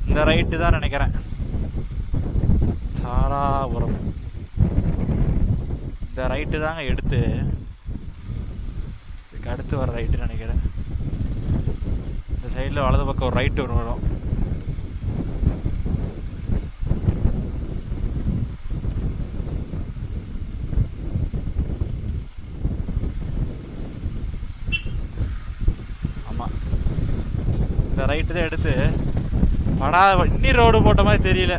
இந்த ரைட்டு தான் நினைக்கிறேன். தாராபுரம் இந்த ரைட்டு தாங்க எடுத்து இதுக்கு அடுத்து வர ரைட்டு நினைக்கிறேன். இந்த சைடில் வலது பக்கம் ஒரு ரைட்டு ஒன்று வரும். ஆமாம், இந்த ரைட்டு தான் எடுத்து இன்னி ரோடு போட்ட மாதிரி தெரியல.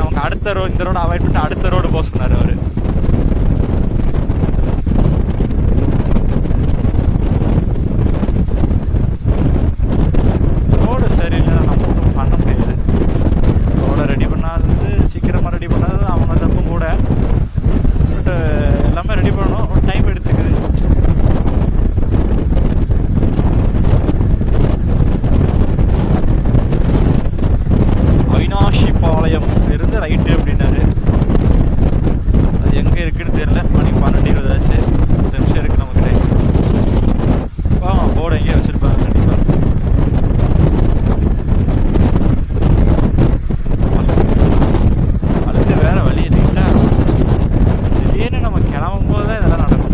நமக்கு அடுத்த ரோடு, இந்த ரோடு அவாய்ட் பண்ணிட்டு அடுத்த ரோடு போக சொன்னார் அவரு. ரோடு சரியில்லை, நம்ம ஒன்றும் பண்ண முடியாது. ரோடை ரெடி பண்ணாதது, சீக்கிரமாக ரெடி பண்ணாதது அவங்க தப்பும் கூட. பட் எல்லாமே ரெடி பண்ணணும், ஒரு டைம் எடுத்துக்குது. அவினாஷிபாளையம் இருந்து ரைட்டு அப்படின்னாரு. அது எங்கே இருக்குன்னு தெரியல. மணி 12:20 ஆச்சு. 10 நிமிஷம் இருக்கு நமக்கு டைம். போர்டு எங்கேயே வச்சிருப்பாங்க கண்டிப்பா. அடுத்து வேற வழி இல்லைங்களா? திடீர்னு நம்ம கிளம்பும் போது தான் இதெல்லாம் நடக்கும்.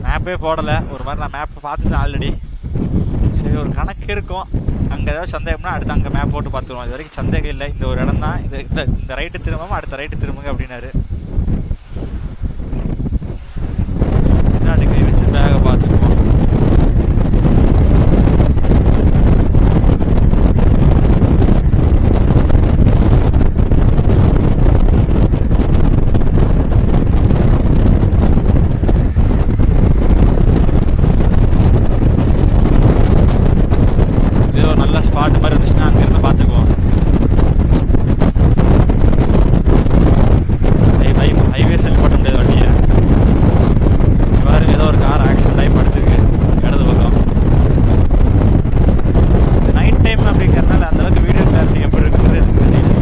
மேப்பே போடலை. ஒரு மாதிரி நான் மேப்பை பார்த்துட்டேன் ஆல்ரெடி. சரி, ஒரு கணக்கு இருக்கும். அங்கே ஏதாவது சந்தேகம்னா அடுத்து அங்கே மேப் போட்டு பார்த்துருவோம். இது வரைக்கும் சந்தேகம் இல்லை. இந்த ஒரு இடம் தான், இந்த ரைட்டு திரும்பாமல் அடுத்த ரைட்டு திரும்புங்க அப்படின்னாரு. பின்னாடி கை வச்சு பேகை பார்த்துக்குவோம். ஸ்பாட் மாதிரி இருந்துச்சுன்னா அங்கிருந்து பார்த்துக்குவோம். ஹைவே செல் பண்ண முடியாது வண்டியை. இவ்வாறு ஏதோ ஒரு கார் ஆக்சிடென்ட் ஆகி படுத்துருக்கு இடது பக்கம். நைட் டைம் அப்படிங்கிறதுனால அந்தளவுக்கு வீடியோ கிளாரிட்டி எப்படி இருக்குது எனக்கு தெரியல.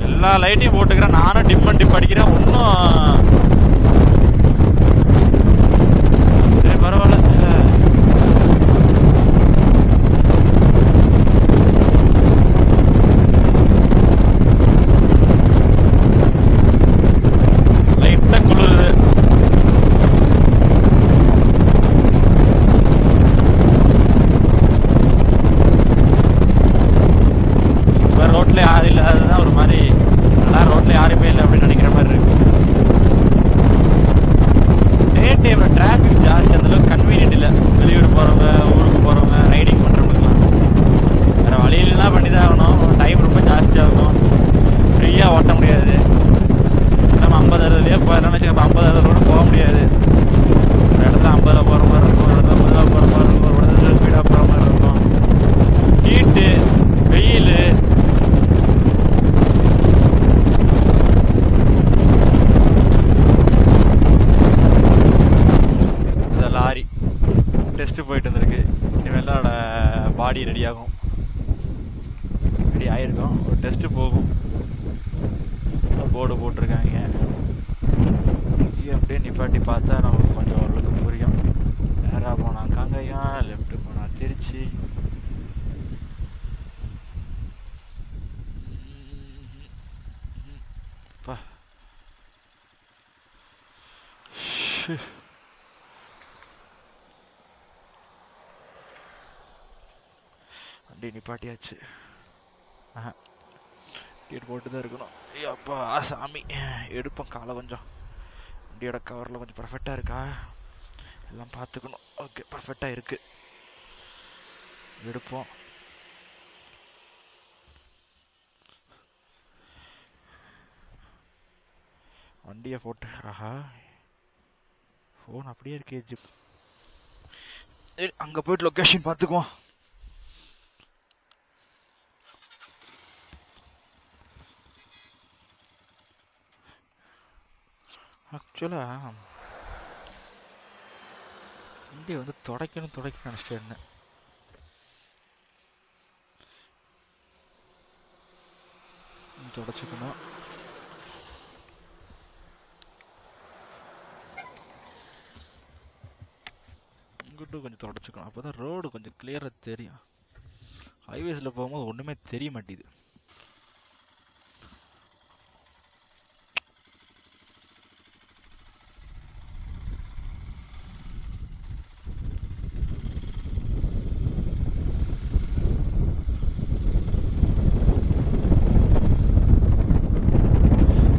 எல்லா லைட்டையும் போட்டுக்கிறேன். நானும் டிம் அண்ட் டிப் அடிக்கிறேன். ஒன்றும் சரி பரவாயில்ல. லைட்டாக குளிருது. இப்போ ரோட்ல யாரும் இல்லை, அதுதான் ஒரு மாதிரி. ரோட்ல யாருமே இல்லை அப்படின்னு நினைக்கிற மாதிரி இருக்கு. டே டைம்ல டிராஃபிக் ஜாஸ்தி, அந்தளவுக்கு கன்வீனியன்ட் இல்லை. வெளியூர் போகிறவங்க, ஊருக்கு போகிறவங்க, ரைடிங் பண்ணுறவங்களுக்குலாம் வேறு வழியிலாம் பண்ணி தான் ஆகணும். டைம் ரொம்ப ஜாஸ்தியாகும். ஃப்ரீயாக ஓட்ட முடியாது. நம்ம 50-60 போயிடலாம் வச்சுக்கோங்க. 50-60 ரோடு போக முடியாது. ஒரு இடத்துல 50 போகிற மாதிரி இருக்கும், ஒரு இடத்துல 50 போகிற மாதிரி இருக்கும், ஒரு இடத்துல ஸ்பீடாக போகிற மாதிரி இருக்கும். ஹீட்டு, வெயில், டெஸ்ட்டு போயிட்டு வந்திருக்கு. இனிமேல் தான் பாடி ரெடி ஆகும். ரெடி ஆகிருக்கும். ஒரு டெஸ்ட்டு போகும். போர்டு போட்டிருக்காங்க. அப்படியே நிப்பாட்டி பார்த்தா நமக்கு கொஞ்சம் ஓரளவுக்கு புரியும். நேராக போனால் காங்கயம், லெஃப்ட்டு போனால் திருச்சி. வண்டி நிப்பாட்டியாச்சு. டிக்கெட் போட்டு தான் இருக்கணும். அப்பா சாமி, எடுப்போம் காலை கொஞ்சம். வண்டியோட கவரில் கொஞ்சம் பர்ஃபெக்டாக இருக்கா எல்லாம் பார்த்துக்கணும். ஓகே, பர்ஃபெக்டாக இருக்குது. எடுப்போம். வண்டியை போட்டு ஆஹா, ஃபோன் அப்படியே இருக்கே. ஜிப் அங்கே போயிட்டு லொக்கேஷன் பார்த்துக்குவோம். ஆக்சுவலாக வண்டியை வந்து துடைக்கணும் நினச்சிட்டு இருந்தேன். தொடச்சிக்கணும். இங்கிட்டும் கொஞ்சம் தொடச்சிக்கணும். அப்போ தான் ரோடு கொஞ்சம் கிளியராக தெரியும். ஹைவேஸில் போகும்போது ஒன்றுமே தெரிய மாட்டேங்குது.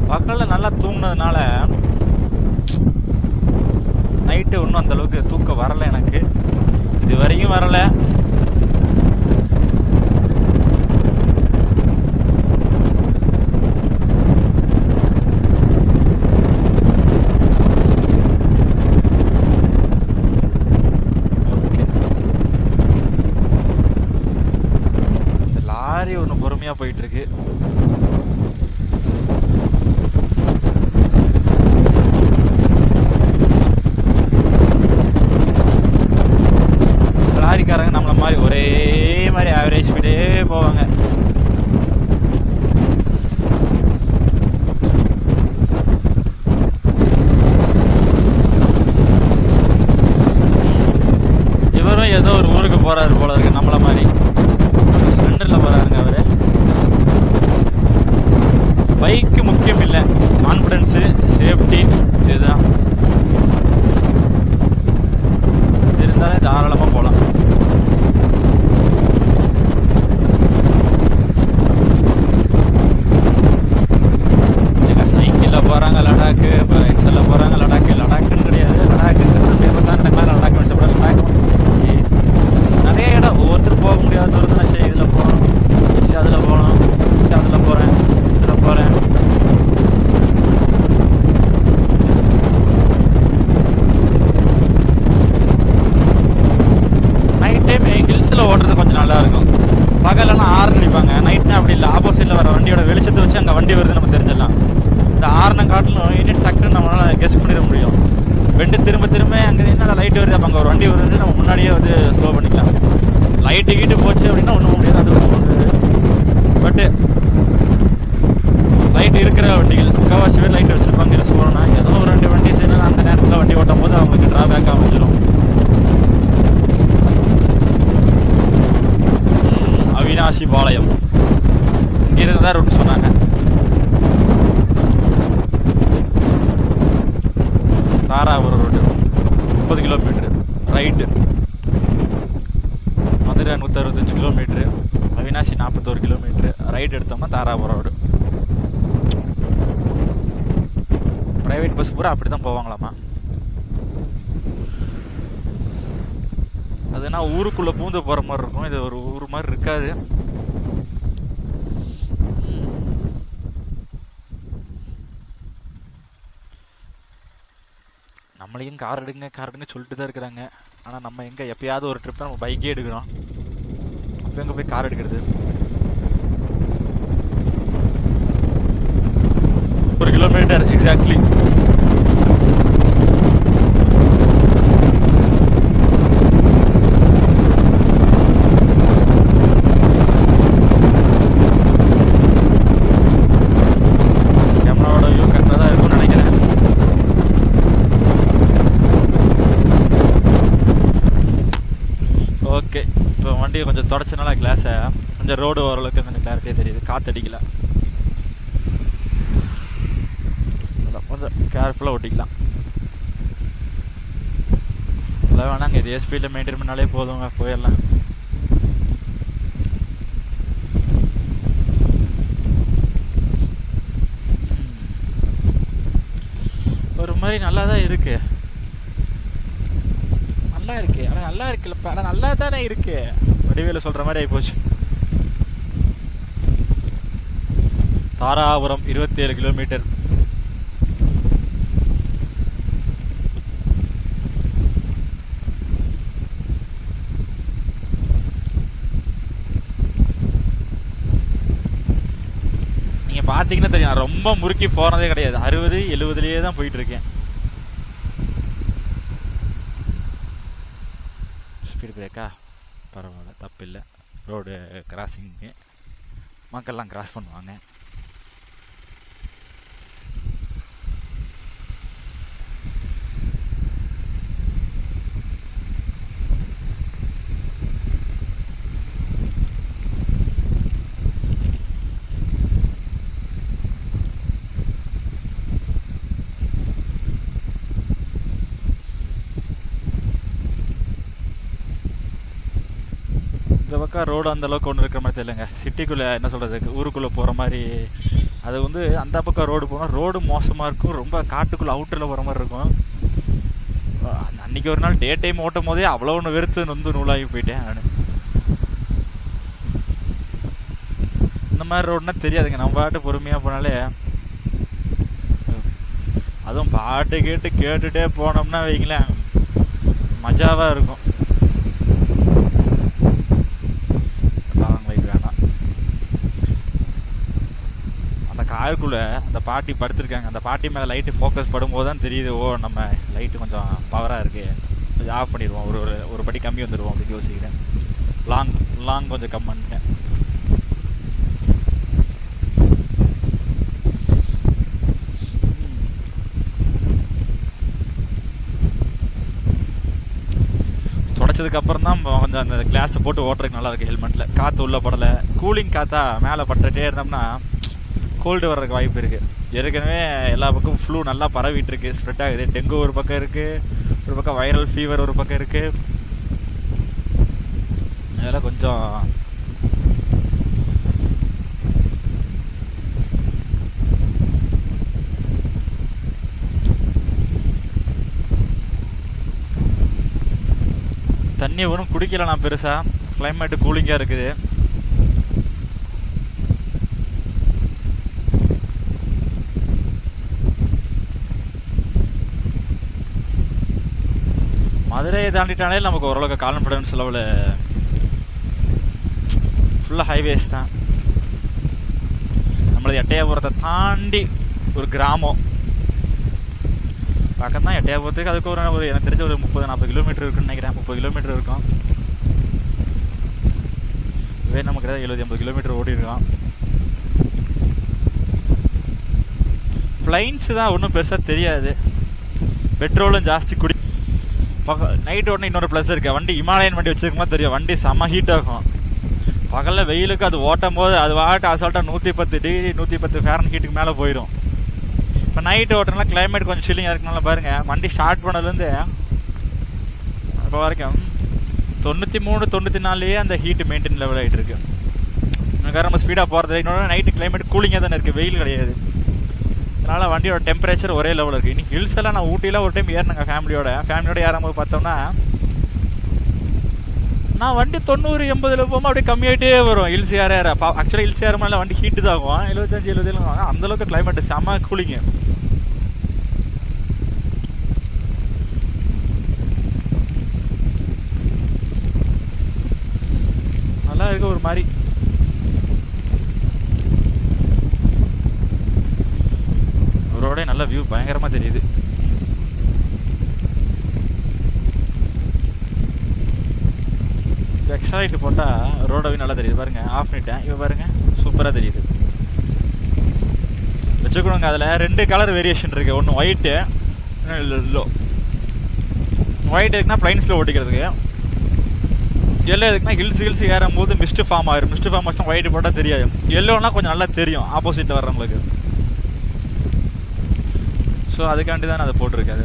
பகலில் நல்லா தூங்கினதுனால நைட்டு இன்னும் அந்த அளவுக்கு தூக்கம் வரலை எனக்கு. இது வரைக்கும் வரலை. ஓகே, இந்த லாரி ஒன்று பொறுமையாக போயிட்டு இருக்கு. லாரிக்காரங்க நம்மள மாதிரி ஒரே மாதிரி ஆவரேஜ் ஸ்பீடே போவாங்க. இவரும் ஏதோ ஒரு ஊருக்கு போறாரு போல இருக்கு, நம்மள மாதிரி ஸ்ப்ளெண்டர்ல போறாருங்க அவரு. பைக்கு முக்கியம் இல்லை, கான்ஃபிடன்ஸு, சேஃப்டி இதுதான் இருந்தாலே தாராளமாக போகலாம். சைக்கிளில் போகிறாங்க லடாக்கு, இப்போ எக்ஸலில் போகிறாங்க லடாக்கு. லடாக்குன்னு கிடையாது, லடாக்குங்கிறது ஃபேமஸான இடங்கள். லடாக் வச்சப்பட லடாக் நிறைய இடம் ஒவ்வொருத்தரும் போக முடியாத தூரத்தில் சரி இதில் போகணும், சரி அதில் போகணும், சரி அதில் போகிறேன், இதில் போகிறேன். ஹில்ஸில் ஓட்டுறது கொஞ்சம் நல்லா இருக்கும். பகலெல்லாம் ஹார்ன் அடிப்பாங்க, நைட்னா அப்படி இல்லை. ஆப்போசிட்டில் வர வண்டியோட வெளிச்சத்தை வச்சு அங்கே வண்டி வருது நம்ம தெரிஞ்சிடலாம். இந்த ஹார்னை காட்டிலும் டக்குன்னு நம்மளால கெஸ் பண்ணிட முடியும். வெண்டு திரும்ப அங்கே என்ன லைட் வருது, அப்போ அங்கே ஒரு வண்டி வருது, நம்ம முன்னாடியே வந்து ஸ்லோ பண்ணிக்கலாம். லைட்டு கீட்டு போச்சு அப்படின்னா ஒன்றும் முடியாது. அது பட்டு லைட் இருக்கிற வண்டிகள் முக்கால்வாசி பேர் லைட் வச்சுருப்பாங்க. இல்லை சொல்லணும்னா ஏதோ ஒரு 2 வண்டி சரி அந்த நேரத்தில் வண்டி ஓட்டும் போது அவங்களுக்கு ட்ராபேக் அமைஞ்சிடும். அவினாசி பாளையம் இங்கிருந்து தான் ரூட் சொன்னாங்க. Dharapuram road 30 kilometre right, Madurai 165 kilometre, Avinashi 41 kilometre. Right எடுத்தோம்னா தாராபுரம் ரோடு. பிரைவேட் பஸ் பூரா அப்படி தான் போவாங்களாமா. அதுனா ஊருக்குள்ள பூந்து போற மாதிரி இருக்கும், இது ஒரு ஊர் மாதிரி இருக்காது. நம்மளையும் கார் எடுங்க சொல்லிட்டு தான் இருக்கிறாங்க. ஆனால் நம்ம எங்கே எப்பயாவது ஒரு ட்ரிப் தான் நம்ம பைக்கே எடுக்கிறோம். அப்போ எங்கே போய் கார் எடுக்கிறது? 1 கிலோமீட்டர் எக்ஸாக்ட்லி. கொஞ்சம் தொடச்சனால கிளாஸை கொஞ்சம் ரோடு ஓரளவுக்கு கொஞ்சம் கிளாரிட்டியாக தெரியுது, காற்றடிக்கல. கொஞ்சம் கேர்ஃபுல்லாக ஓட்டிக்கலாம். இல்லை வேணாங்க, இதே ஸ்பீடில் மெயின்டைன் பண்ணாலே போதுங்க, போயிடலாம். ஒரு மாதிரி நல்லா தான் இருக்கு, நல்லா இருக்கு. ஆனால் நல்லா இருக்குல்லப்பா, ஆனால் நல்லா தானே இருக்கு. வடிவேல சொல்ற மாதிரி ஆகிப்போச்சு. தாராபுரம் 27 கிலோமீட்டர். நீங்கள் பார்த்தீங்கன்னா தெரியும், நான் ரொம்ப முறுக்கி போனதே கிடையாது. 60 70லேயே தான் போயிட்டு இருக்கேன். ஸ்பீட் பிரேக்கா பரவாயில்ல, தப்பு இல்லை. ரோடு கிராசிங்கு மக்கள்லாம் கிராஸ் பண்ணுவாங்க. இந்த பக்கம் ரோடு அந்த அளவுக்கு ஒன்று இருக்கிற மாதிரி தெரியலங்க. சிட்டிக்குள்ளே என்ன சொல்கிறது, ஊருக்குள்ளே போகிற மாதிரி. அது வந்து அந்த பக்கம் ரோடு போனால் ரோடு மோசமாக இருக்கும், ரொம்ப காட்டுக்குள்ளே அவுட்டரில் போகிற மாதிரி இருக்கும். அன்றைக்கி ஒரு நாள் டே டைம் ஓட்டும் போதே அவ்வளோ ஒன்று வெறுத்து நொந்து நூலாகி போயிட்டேன் நான். இந்த மாதிரி ரோடுனா தெரியாதுங்க, நம்ம பாட்டு பொறுமையாக போனாலே. அதுவும் பாட்டு கேட்டுகிட்டே போனோம்னா வைங்களேன், மஜாவாக இருக்கும். காருக்குள்ளே அந்த பாட்டி படுத்திருக்காங்க, அந்த பாட்டி மேலே லைட்டு ஃபோக்கஸ் படும்போது தான் தெரியுது, ஓ நம்ம லைட்டு கொஞ்சம் பவராக இருக்குது, கொஞ்சம் ஆஃப் பண்ணிடுவோம், ஒரு படி கம்மி வந்துடுவோம் அப்படின்னு யோசிக்கிறேன். லாங் கொஞ்சம் கம் பண்ணிட்டேன். தொடச்சதுக்கப்புறம் தான் கொஞ்சம் அந்த கிளாஸை போட்டு ஓட்டுறதுக்கு நல்லா இருக்குது. ஹெல்மெட்டில் காற்று உள்ளே படலை, கூலிங் காற்றா மேலே பட்டுட்டே இருந்தோம்னா கோல்டு வர்றதுக்கு வாய்ப்பு இருக்குது. ஏற்கனவே எல்லா பக்கம் ஃப்ளூ நல்லா பரவிட்டு இருக்கு, ஸ்ப்ரெட் ஆகுது. டெங்கு ஒரு பக்கம் இருக்குது, ஒரு பக்கம் வைரல் ஃபீவர் ஒரு பக்கம் இருக்குது. அதெல்லாம் கொஞ்சம் தண்ணி ஒன்றும் குடிக்கல நான் பெருசாக, கிளைமேட்டு கூலிங்காக இருக்குது. மதுரையை தாண்டிட்டாலே நமக்கு ஓரளவுக்கு கான்ஃபிடன்ஸ் லெவலு ஃபுல்லாக ஹைவேஸ் தான். நம்மளது எட்டயபுரத்தை தாண்டி ஒரு கிராமம் பக்கம் தான். எட்டயபுரத்துக்கு அதுக்கு ஒரு எனக்கு தெரிஞ்ச ஒரு 30-40 கிலோமீட்டர் இருக்குன்னு நினைக்கிறேன். 30 கிலோமீட்டர் இருக்கும். இதுவே நமக்கு 70-80 கிலோமீட்டர் ஓடி இருக்கலாம். பிளைன்ஸு தான் ஒன்றும் பெருசாக தெரியாது, பெட்ரோலும் ஜாஸ்தி குடி. நைட்டு உடனே இன்னொரு ப்ளஸ் இருக்குது, வண்டி இமாலயன் வண்டி வச்சுருக்குமா தெரியும், வண்டி செம்ம ஹீட் ஆகும். பகலில் வெயிலுக்கு அது ஓட்டும் போது அது வாட்டு அசால்ட்டாக 110 டிகிரி 110 ஃபேரன் ஹீட்டுக்கு மேலே போயிடும். இப்போ நைட்டு ஓட்டுறதுனால கிளைமேட் கொஞ்சம் சில்லிங்காக இருக்கனால பாருங்கள், வண்டி ஸ்டார்ட் பண்ணதுலேருந்து இப்போ வரைக்கும் 93-94 அந்த ஹீட்டு மெயின்டைன் லெவல் ஆகிட்டு இருக்கு. எனக்கு ரொம்ப ஸ்பீடாக போகிறது. இன்னொன்று நைட்டு கிளைமேட் கூலிங்காக தானே இருக்குது, வெயில் கிடையாது. அதனால் வண்டியோட டெம்பரேச்சர் ஒரே லெவலில் இருக்குது. இன்னைக்கு ஹில்ஸ் எல்லாம் நான் ஊட்டியில் ஒரு டைம் ஏறினாங்க ஃபேமிலியோட ஏறும்போது பார்த்தோம்னா நான் வண்டி 90-80 போகும்போது அப்படியே கம்மியாகிட்டே வரும். ஹில்ஸ் ஏற ஆக்சுவலாக ஹில்ஸ் ஏறமாதிரி வண்டி ஹீட்டு தான் ஆகும். 75-77 அந்தளவுக்கு கிளைமேட் செம்ம கூலிங்கு. நல்லா இருக்கு ஒரு மாதிரி. ரோடே நல்ல வியூ பயங்கரமாக தெரியுது. எக்ஸ்ட்ரா லைட்டு போட்டால் ரோட வியூ நல்லா தெரியுது பாருங்க. ஆஃப் பண்ணிட்டேன், இப்போ பாருங்க சூப்பராக தெரியுது. வச்சுக்கணுங்க, அதில் 2 கலர் வேரியேஷன் இருக்குது. ஒன்று ஒயிட்டு, எல்லோ. ஒயிட் எதுக்குன்னா பிளைன்ஸில் ஓட்டிக்கிறதுக்கு, எல்லோ எதுக்குன்னா ஹில்ஸ் ஏறும் போது மிஸ்ட் ஃபார்ம் ஆயிரும். மிஸ்ட் ஃபார்ம் ஆச்சுன்னா ஒயிட் போட்டால் தெரியாது, எல்லோனா கொஞ்சம் நல்லா தெரியும் ஆப்போசிட்டில் வர்றவங்களுக்கு. ஸோ அதுக்காண்டி தான் அதை போட்டிருக்காது.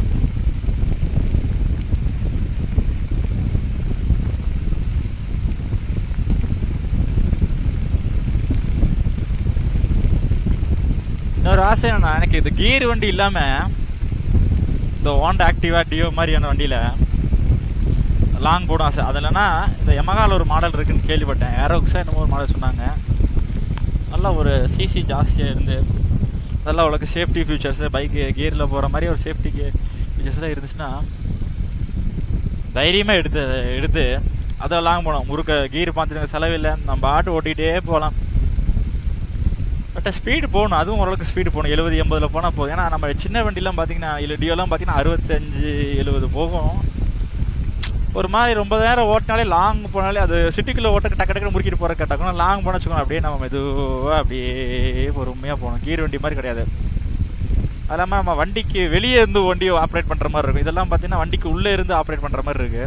இன்னொரு ஆசை என்னன்னா, எனக்கு இது கியர் வண்டி இல்லாமல் இந்த ஹோண்டா ஆக்டிவா டியோ மாதிரியான வண்டியில் லாங் போடும் ஆசை. அது இல்லைன்னா இந்த யமஹாவில் ஒரு மாடல் இருக்குன்னு கேள்விப்பட்டேன், ஏரோக்ஸா என்னமோ ஒரு மாடல் சொன்னாங்க. நல்லா ஒரு சிசி ஜாஸ்தியாக இருந்து அதெல்லாம் அவ்வளோக்கு சேஃப்டி ஃபியூச்சர்ஸு, பைக்கு கியரில் போகிற மாதிரி ஒரு சேஃப்டி ஃபியூச்சர்ஸ்லாம் இருந்துச்சுன்னா தைரியமாக எடுத்து அதில் லாங் போனோம். முறுக்க கீர் பார்த்துட்டு செலவில்லை, நம்ம ஆட்டு ஓட்டிகிட்டே போகலாம். பட் ஸ்பீடு போகணும், அதுவும் ஓரளவுக்கு ஸ்பீடு போகணும். 70-80 போனால் போதும். ஏன்னா நம்ம சின்ன வண்டிலாம் பார்த்தீங்கன்னா டியோலாம் பார்த்தீங்கன்னா 65-70 போகும். ஒரு மாதிரி ரொம்ப நேரம் ஓட்டினாலே, லாங் போனாலே அது சிட்டிக்குள்ளே ஓட்ட டக்கு டக்குன்னு முறுக்கிட்டு போகிற கேட்டாக்கணும். லாங் போனால் வச்சுக்கோங்க அப்படியே நம்ம மெதுவாக அப்படியே பொறுமையாக போகணும். கீர் வண்டி மாதிரி கிடையாது. அது இல்லாமல் நம்ம வண்டிக்கு வெளியே இருந்து வண்டியை ஆப்ரேட் பண்ணுற மாதிரி இருக்கும். இதெல்லாம் பார்த்தீங்கன்னா வண்டிக்கு உள்ளே இருந்து ஆப்ரேட் பண்ணுற மாதிரி இருக்கு.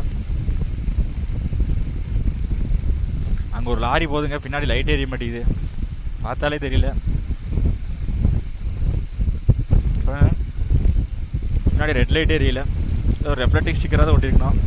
அங்கே ஒரு லாரி போகுதுங்க, பின்னாடி லைட் எரிய மாட்டேங்குது, பார்த்தாலே தெரியல. பின்னாடி ரெட் லைட் எரியல, ஒரு ரெஃப்ளெக்டிங் ஸ்டிக்கராக தான் ஒட்டிருக்கணும்.